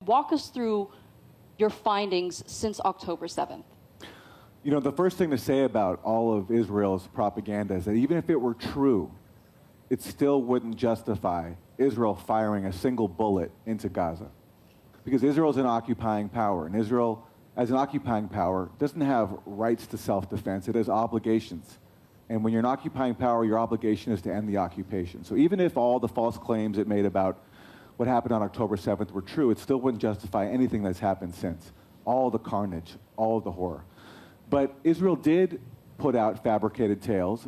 Walk us through your findings since October 7th. You know, the first thing to say about all of Israel's propaganda is that even if it were true, it still wouldn't justify Israel firing a single bullet into Gaza. Because Israel is an occupying power, and Israel, as an occupying power, doesn't have rights to self-defense. It has obligations. And when you're an occupying power, your obligation is to end the occupation. So even if all the false claims it made about what happened on October 7th were true, it still wouldn't justify anything that's happened since. All the carnage, all of the horror. But Israel did put out fabricated tales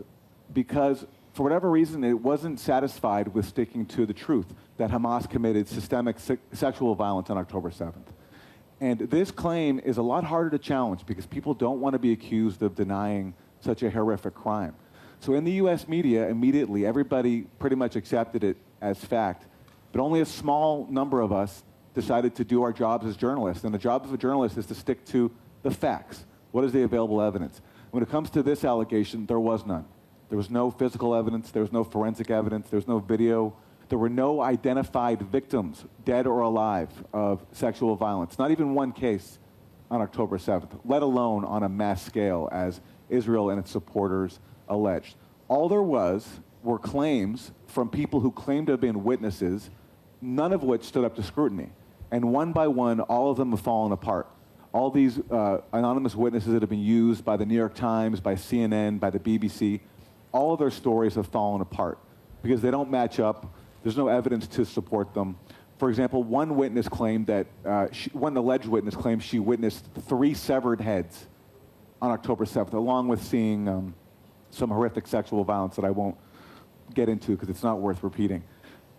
because, for whatever reason, it wasn't satisfied with sticking to the truth that Hamas committed systemic sexual violence on October 7th. And this claim is a lot harder to challenge because people don't want to be accused of denying such a horrific crime. So in the US media, immediately, everybody pretty much accepted it as fact, but only a small number of us decided to do our jobs as journalists. And the job of a journalist is to stick to the facts. What is the available evidence? When it comes to this allegation, there was none. There was no physical evidence, there was no forensic evidence, there was no video, there were no identified victims, dead or alive, of sexual violence. Not even one case on October 7th, let alone on a mass scale, as Israel and its supporters alleged. All there were claims from people who claimed to have been witnesses, none of which stood up to scrutiny. And one by one, all of them have fallen apart. All these anonymous witnesses that have been used by the New York Times, by CNN, by the BBC, all of their stories have fallen apart because they don't match up. There's no evidence to support them. For example, one witness claimed that, one alleged witness claimed she witnessed 3 severed heads on October 7th, along with seeing some horrific sexual violence that I won't get into because it's not worth repeating.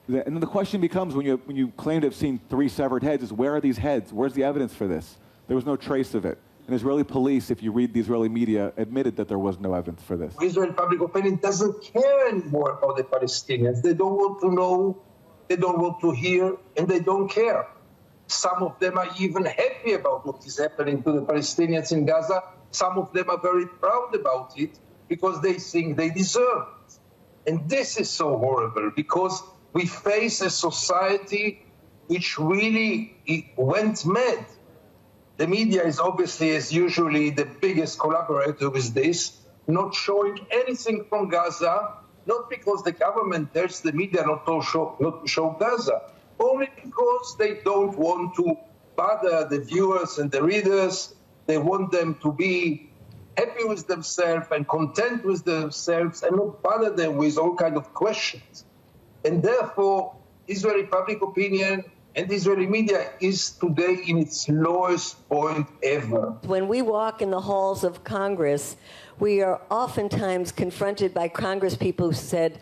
And then the question becomes, when you claim to have seen 3 severed heads, is where are these heads? Where's the evidence for this? There was no trace of it. And Israeli police, if you read the Israeli media, admitted that there was no evidence for this. Israeli public opinion doesn't care anymore about the Palestinians. They don't want to know, they don't want to hear, and they don't care. Some of them are even happy about what is happening to the Palestinians in Gaza. Some of them are very proud about it because they think they deserve it. And this is so horrible because we face a society which really went mad. The media is obviously, as usually, the biggest collaborator with this, not showing anything from Gaza, not because the government tells the media not to show Gaza, only because they don't want to bother the viewers and the readers. They want them to be happy with themselves and content with themselves and not bother them with all kinds of questions. And therefore, Israeli public opinion and Israeli media is today in its lowest point ever. When we walk in the halls of Congress, we are oftentimes confronted by Congress people who said,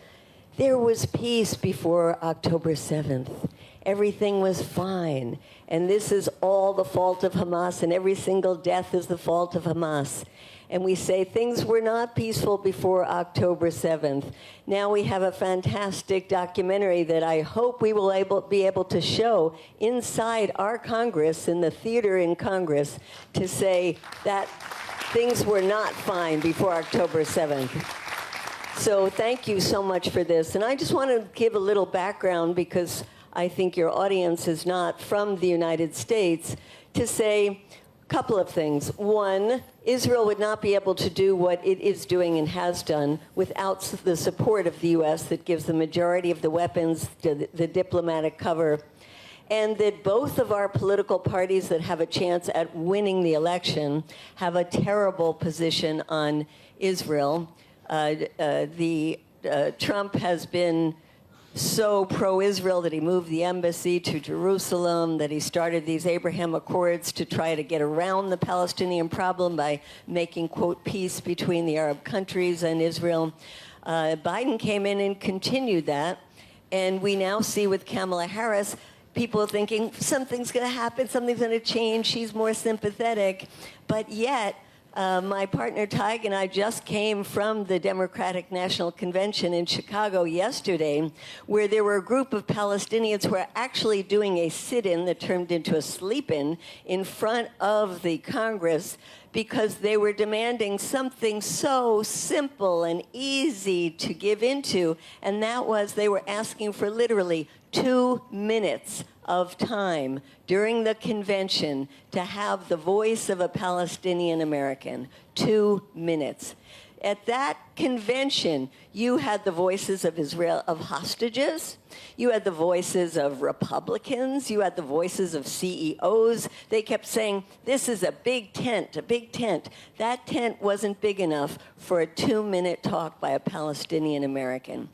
there was peace before October 7th. Everything was fine. And this is all the fault of Hamas, and every single death is the fault of Hamas. And we say things were not peaceful before October 7th. Now we have a fantastic documentary that I hope we will be able to show inside our Congress, in the theater in Congress, to say that things were not fine before October 7th. So thank you so much for this. And I just want to give a little background, because I think your audience is not from the United States, to say a couple of things. One, Israel would not be able to do what it is doing and has done without the support of the U.S. that gives the majority of the weapons, the diplomatic cover, and that both of our political parties that have a chance at winning the election have a terrible position on Israel. Trump has been so pro-Israel that he moved the embassy to Jerusalem, that he started these Abraham Accords to try to get around the Palestinian problem by making, quote, peace between the Arab countries and Israel. Biden came in and continued that, and we now see with Kamala Harris, people are thinking something's going to happen, something's going to change, she's more sympathetic, but yet my partner Tig and I just came from the Democratic National Convention in Chicago yesterday, where there were a group of Palestinians who were actually doing a sit-in that turned into a sleep-in in front of the Congress, because they were demanding something so simple and easy to give into, and that was they were asking for literally 2 minutes of time during the convention to have the voice of a Palestinian American. 2 minutes. At that convention, you had the voices of Israel, of hostages. You had the voices of Republicans. You had the voices of CEOs. They kept saying, this is a big tent, a big tent. That tent wasn't big enough for a 2-minute talk by a Palestinian American.